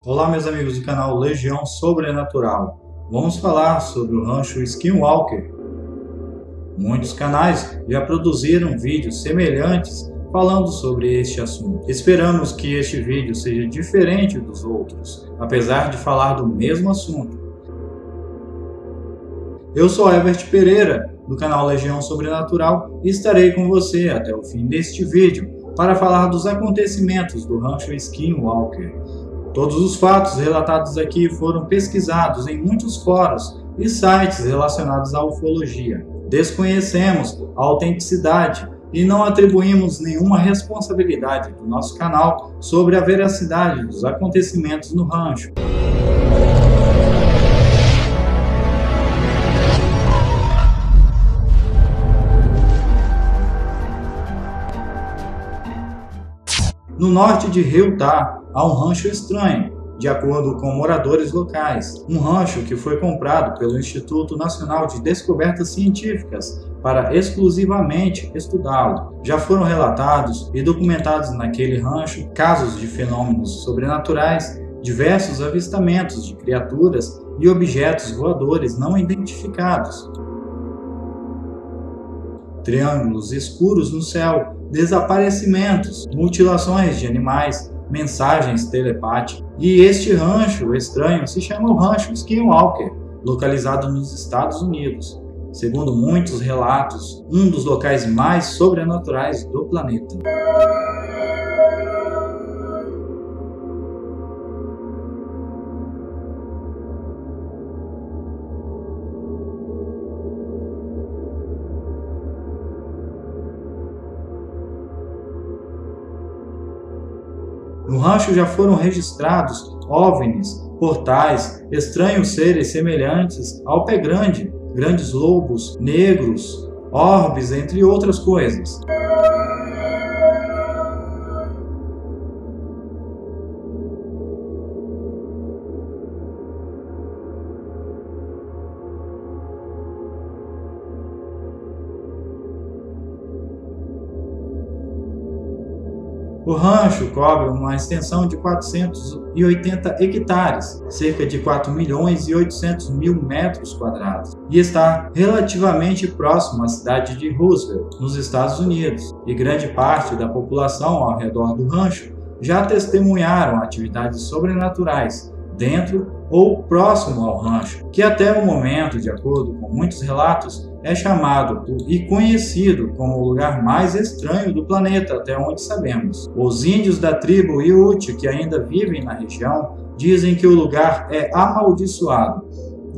Olá, meus amigos do canal Legião Sobrenatural. Vamos falar sobre o rancho Skinwalker. Muitos canais já produziram vídeos semelhantes falando sobre este assunto. Esperamos que este vídeo seja diferente dos outros, apesar de falar do mesmo assunto. Eu sou Herbert Pereira, do canal Legião Sobrenatural, e estarei com você até o fim deste vídeo para falar dos acontecimentos do rancho Skinwalker. Todos os fatos relatados aqui foram pesquisados em muitos fóruns e sites relacionados à ufologia. Desconhecemos a autenticidade e não atribuímos nenhuma responsabilidade do nosso canal sobre a veracidade dos acontecimentos no rancho. No norte de Utah, há um rancho estranho, de acordo com moradores locais. Um rancho que foi comprado pelo Instituto Nacional de Descobertas Científicas para exclusivamente estudá-lo. Já foram relatados e documentados naquele rancho casos de fenômenos sobrenaturais, diversos avistamentos de criaturas e objetos voadores não identificados. Triângulos escuros no céu, desaparecimentos, mutilações de animais, mensagens telepáticas. E este rancho estranho se chama o rancho Skinwalker, localizado nos Estados Unidos. Segundo muitos relatos, um dos locais mais sobrenaturais do planeta. No rancho já foram registrados OVNIs, portais, estranhos seres semelhantes ao pé grande, grandes lobos, negros, orbes, entre outras coisas. O rancho cobre uma extensão de 480 hectares, cerca de 4.800.000 metros quadrados, e está relativamente próximo à cidade de Roosevelt, nos Estados Unidos, e grande parte da população ao redor do rancho já testemunharam atividades sobrenaturais dentro ou próximo ao rancho, que até o momento, de acordo com muitos relatos, é chamado e conhecido como o lugar mais estranho do planeta, até onde sabemos. Os índios da tribo Ute, que ainda vivem na região, dizem que o lugar é amaldiçoado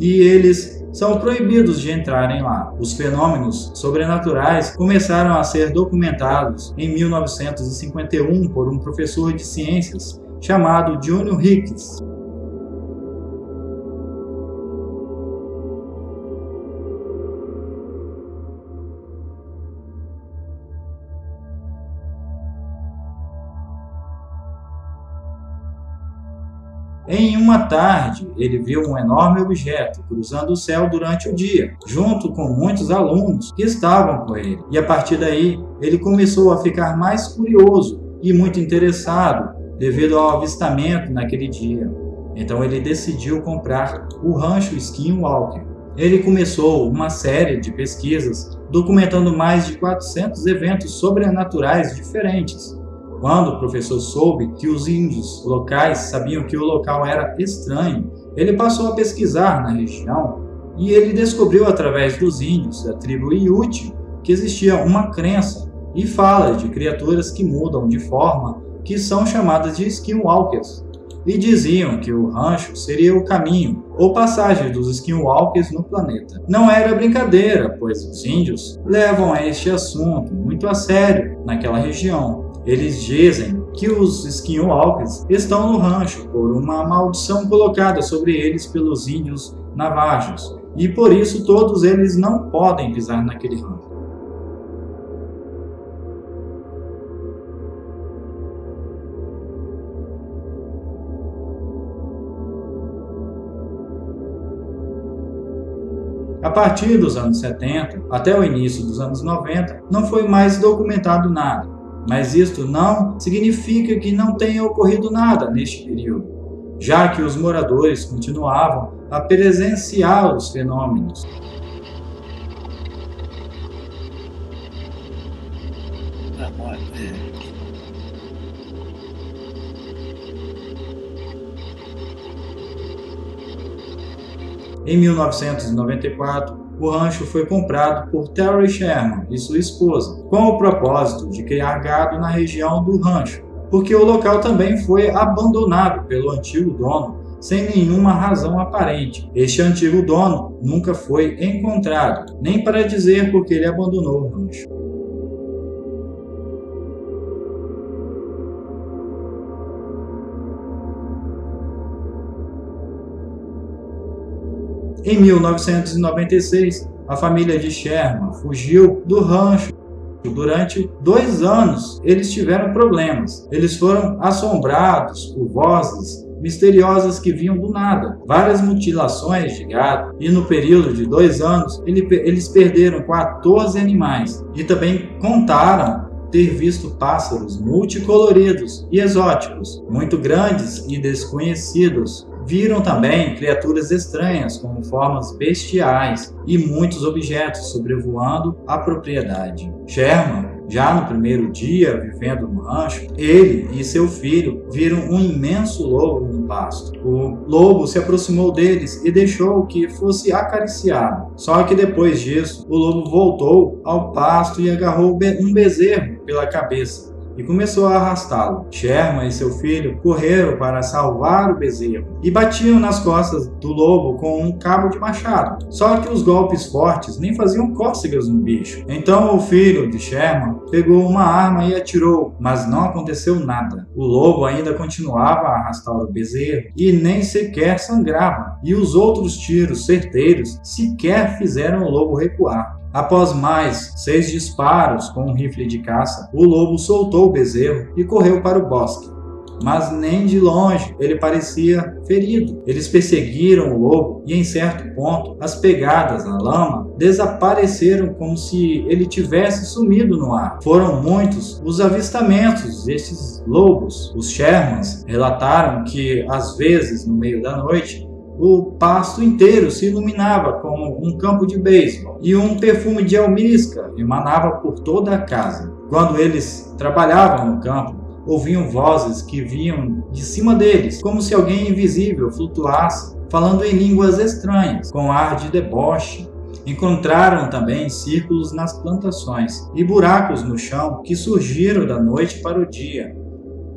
e eles são proibidos de entrarem lá. Os fenômenos sobrenaturais começaram a ser documentados em 1951 por um professor de ciências chamado Junior Hicks. Em uma tarde, ele viu um enorme objeto cruzando o céu durante o dia, junto com muitos alunos que estavam com ele. E a partir daí, ele começou a ficar mais curioso e muito interessado devido ao avistamento naquele dia. Então ele decidiu comprar o rancho Skinwalker. Ele começou uma série de pesquisas documentando mais de 400 eventos sobrenaturais diferentes. Quando o professor soube que os índios locais sabiam que o local era estranho, ele passou a pesquisar na região e ele descobriu através dos índios da tribo Ute que existia uma crença e fala de criaturas que mudam de forma que são chamadas de Skinwalkers. E diziam que o rancho seria o caminho ou passagem dos Skinwalkers no planeta. Não era brincadeira, pois os índios levam este assunto muito a sério naquela região. Eles dizem que os Skinwalkers estão no rancho por uma maldição colocada sobre eles pelos índios navajos, e por isso todos eles não podem pisar naquele rancho. A partir dos anos 70 até o início dos anos 90, não foi mais documentado nada. Mas isto não significa que não tenha ocorrido nada neste período. já que os moradores continuavam a presenciar os fenômenos. Em 1994, o rancho foi comprado por Terry Sherman e sua esposa, com o propósito de criar gado na região do rancho, porque o local também foi abandonado pelo antigo dono sem nenhuma razão aparente. Este antigo dono nunca foi encontrado, nem para dizer por que ele abandonou o rancho. Em 1996, a família de Sherman fugiu do rancho. Durante 2 anos, eles tiveram problemas. Eles foram assombrados por vozes misteriosas que vinham do nada, várias mutilações de gado, e no período de 2 anos, eles perderam 14 animais. E também contaram ter visto pássaros multicoloridos e exóticos, muito grandes e desconhecidos. Viram também criaturas estranhas como formas bestiais e muitos objetos sobrevoando a propriedade. Sherman, já no primeiro dia vivendo no rancho, ele e seu filho viram um imenso lobo no pasto. O lobo se aproximou deles e deixou que fosse acariciado. Só que depois disso, o lobo voltou ao pasto e agarrou um bezerro pela cabeça e começou a arrastá-lo. Sherman e seu filho correram para salvar o bezerro e batiam nas costas do lobo com um cabo de machado. Só que os golpes fortes nem faziam cócegas no bicho. Então o filho de Sherman pegou uma arma e atirou, mas não aconteceu nada. O lobo ainda continuava a arrastar o bezerro e nem sequer sangrava. E os outros tiros certeiros sequer fizeram o lobo recuar. Após mais 6 disparos com um rifle de caça, o lobo soltou o bezerro e correu para o bosque. Mas nem de longe ele parecia ferido. Eles perseguiram o lobo e, em certo ponto, as pegadas na lama desapareceram como se ele tivesse sumido no ar. Foram muitos os avistamentos destes lobos. Os Shermans relataram que, às vezes, no meio da noite, o pasto inteiro se iluminava como um campo de beisebol e um perfume de almíscar emanava por toda a casa. Quando eles trabalhavam no campo, ouviam vozes que vinham de cima deles, como se alguém invisível flutuasse, falando em línguas estranhas, com ar de deboche. Encontraram também círculos nas plantações e buracos no chão que surgiram da noite para o dia.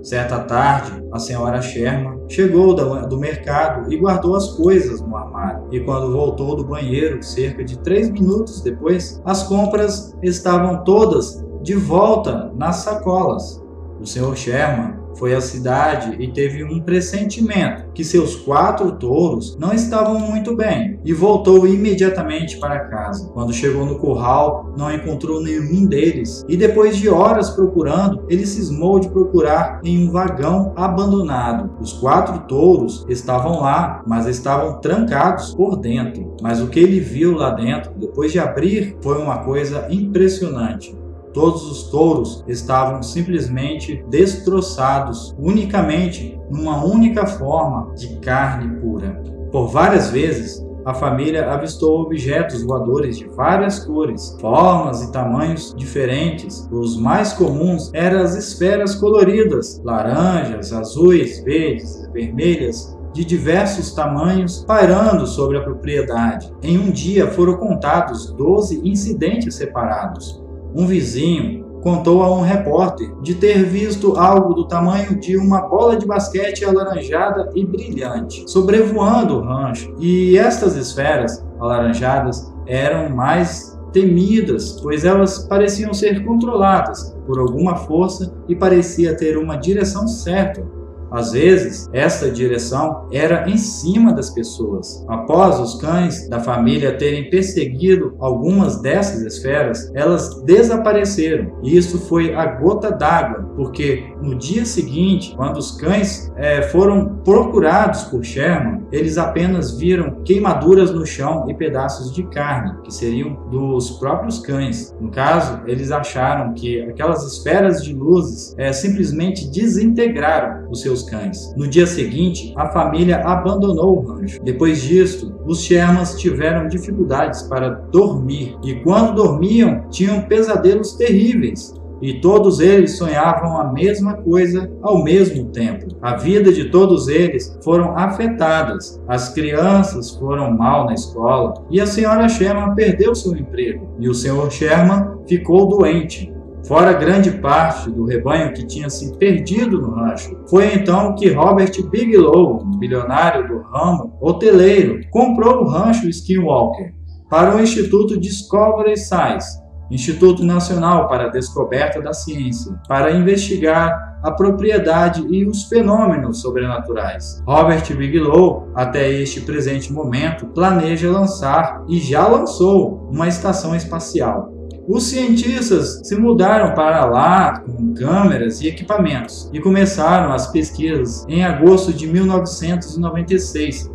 Certa tarde, a senhora Sherman chegou do mercado e guardou as coisas no armário. E quando voltou do banheiro, cerca de 3 minutos depois, as compras estavam todas de volta nas sacolas. O Sr. Sherman foi à cidade e teve um pressentimento que seus 4 touros não estavam muito bem e voltou imediatamente para casa. Quando chegou no curral, não encontrou nenhum deles e depois de horas procurando, ele cismou de procurar em um vagão abandonado. Os 4 touros estavam lá, mas estavam trancados por dentro. Mas o que ele viu lá dentro, depois de abrir, foi uma coisa impressionante. Todos os touros estavam simplesmente destroçados, unicamente numa única forma de carne pura. Por várias vezes, a família avistou objetos voadores de várias cores, formas e tamanhos diferentes. Os mais comuns eram as esferas coloridas, laranjas, azuis, verdes, vermelhas, de diversos tamanhos, pairando sobre a propriedade. Em um dia foram contados 12 incidentes separados. Um vizinho contou a um repórter de ter visto algo do tamanho de uma bola de basquete alaranjada e brilhante sobrevoando o rancho, e estas esferas alaranjadas eram mais temidas, pois elas pareciam ser controladas por alguma força e parecia ter uma direção certa. Às vezes, essa direção era em cima das pessoas. Após os cães da família terem perseguido algumas dessas esferas, elas desapareceram. E isso foi a gota d'água, porque no dia seguinte, quando os cães foram procurados por Sherman, eles apenas viram queimaduras no chão e pedaços de carne, que seriam dos próprios cães. No caso, eles acharam que aquelas esferas de luzes simplesmente desintegraram os seus cães. No dia seguinte, a família abandonou o rancho. Depois disto, os Shermans tiveram dificuldades para dormir e quando dormiam, tinham pesadelos terríveis. E todos eles sonhavam a mesma coisa ao mesmo tempo. A vida de todos eles foram afetadas. As crianças foram mal na escola e a senhora Sherman perdeu seu emprego. E o senhor Sherman ficou doente. Fora grande parte do rebanho que tinha se perdido no rancho. Foi então que Robert Bigelow, um bilionário do ramo hoteleiro, comprou o rancho Skinwalker para o Instituto Discovery Science, Instituto Nacional para a Descoberta da Ciência, para investigar a propriedade e os fenômenos sobrenaturais. Robert Bigelow, até este presente momento, planeja lançar e já lançou uma estação espacial. Os cientistas se mudaram para lá com câmeras e equipamentos e começaram as pesquisas em agosto de 1996.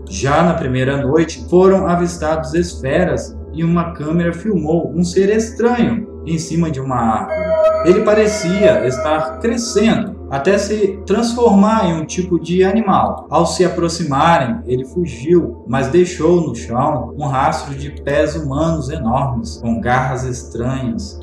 Já na primeira noite, foram avistados esferas e uma câmera filmou um ser estranho em cima de uma árvore. Ele parecia estar crescendo até se transformar em um tipo de animal. Ao se aproximarem, ele fugiu, mas deixou no chão um rastro de pés humanos enormes, com garras estranhas.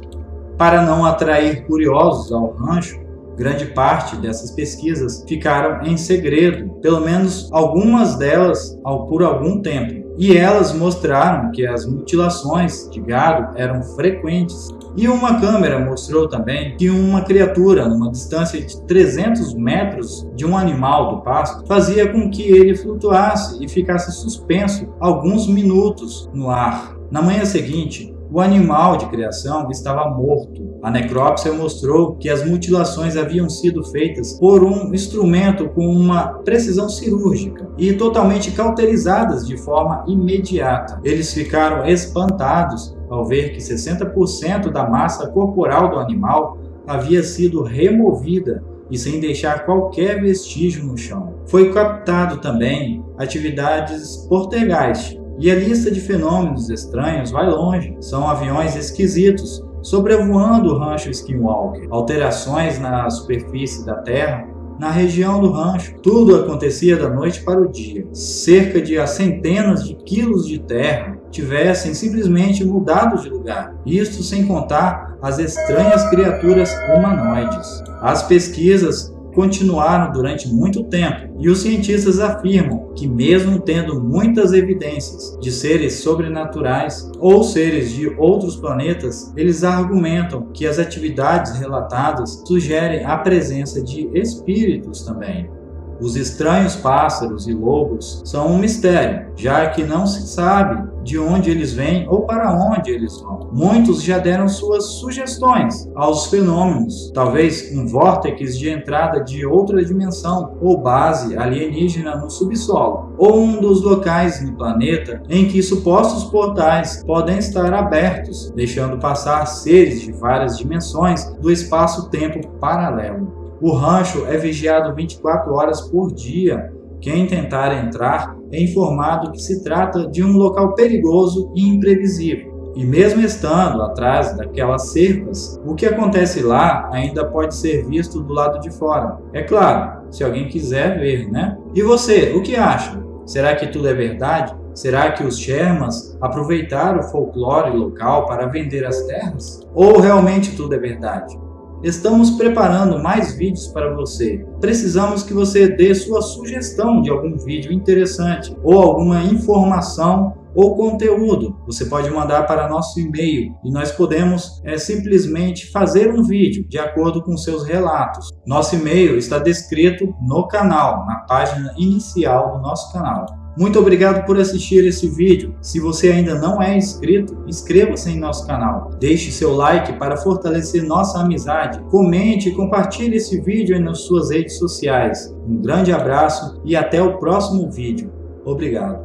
Para não atrair curiosos ao rancho, grande parte dessas pesquisas ficaram em segredo, pelo menos algumas delas por algum tempo. E elas mostraram que as mutilações de gado eram frequentes. E uma câmera mostrou também que uma criatura, numa distância de 300 metros de um animal do pasto, fazia com que ele flutuasse e ficasse suspenso alguns minutos no ar. Na manhã seguinte, o animal de criação estava morto. A necrópsia mostrou que as mutilações haviam sido feitas por um instrumento com uma precisão cirúrgica e totalmente cauterizadas de forma imediata. Eles ficaram espantados ao ver que 60% da massa corporal do animal havia sido removida e sem deixar qualquer vestígio no chão. Foi captado também atividades poltergeist. E a lista de fenômenos estranhos vai longe. São aviões esquisitos sobrevoando o rancho Skinwalker, alterações na superfície da terra, na região do rancho. Tudo acontecia da noite para o dia. Cerca de centenas de quilos de terra tivessem simplesmente mudado de lugar. Isto sem contar as estranhas criaturas humanoides. As pesquisas continuaram durante muito tempo e os cientistas afirmam que mesmo tendo muitas evidências de seres sobrenaturais ou seres de outros planetas, eles argumentam que as atividades relatadas sugerem a presença de espíritos também. Os estranhos pássaros e lobos são um mistério, já que não se sabe de onde eles vêm ou para onde eles vão. Muitos já deram suas sugestões aos fenômenos, talvez um vórtice de entrada de outra dimensão ou base alienígena no subsolo, ou um dos locais no planeta em que supostos portais podem estar abertos, deixando passar seres de várias dimensões do espaço-tempo paralelo. O rancho é vigiado 24 horas por dia. Quem tentar entrar é informado que se trata de um local perigoso e imprevisível. E mesmo estando atrás daquelas cercas, o que acontece lá ainda pode ser visto do lado de fora. É claro, se alguém quiser ver, né? E você, o que acha? Será que tudo é verdade? Será que os Shermans aproveitaram o folclore local para vender as terras? Ou realmente tudo é verdade? Estamos preparando mais vídeos para você. Precisamos que você dê sua sugestão de algum vídeo interessante ou alguma informação ou conteúdo. Você pode mandar para nosso e-mail e nós podemos simplesmente fazer um vídeo de acordo com seus relatos. Nosso e-mail está descrito no canal, na página inicial do nosso canal. Muito obrigado por assistir esse vídeo. Se você ainda não é inscrito, inscreva-se em nosso canal. Deixe seu like para fortalecer nossa amizade. Comente e compartilhe esse vídeo nas suas redes sociais. Um grande abraço e até o próximo vídeo. Obrigado.